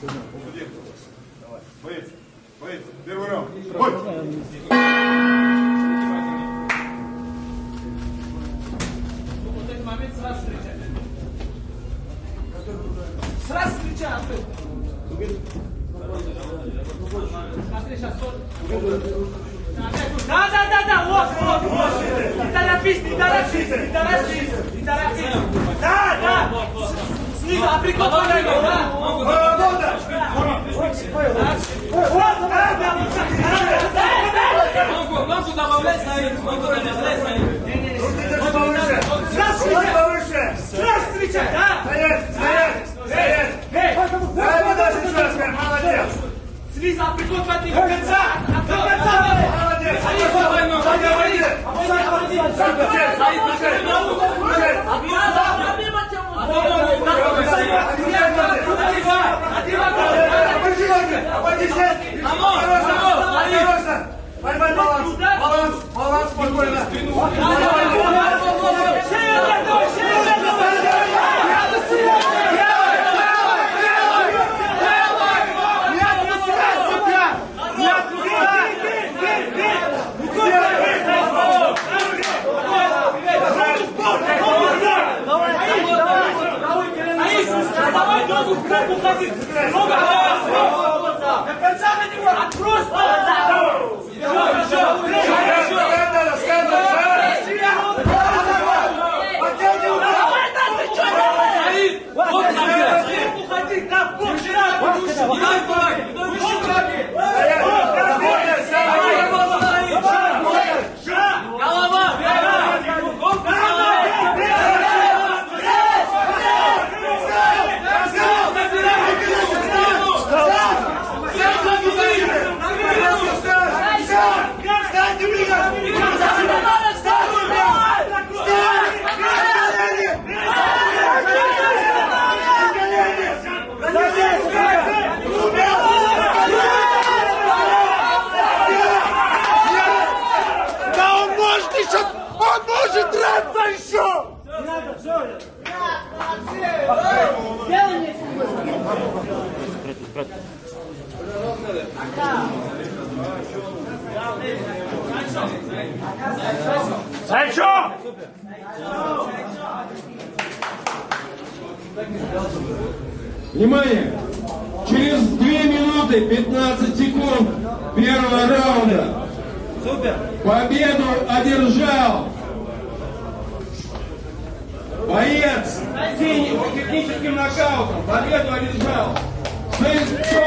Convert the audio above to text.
Давай. Боец. Боец. Первый раунд. Бой. Вот этот момент сразу встречать. Сразу встречать. Смотри, сейчас тоже. Да, вот. Не торопись. Да. Снизу, прикладывай его, да. Ногу добавляй, ногу добавляй. Сразу встречай, да? Стоять. Дай даже сейчас, молодец. Снизу, прикладывай до конца. Молодец. Баланс, спокойно. Давай ногу в круг уходи. Ногу до конца на него. Отбрось. Уходи, как Он может драться еще! Не надо, все. Делай мне Санчо! Внимание! Через 2 минуты 15 секунд первого раунда победу одержал боец с техническим нокаутом. Победу одержал Санчо!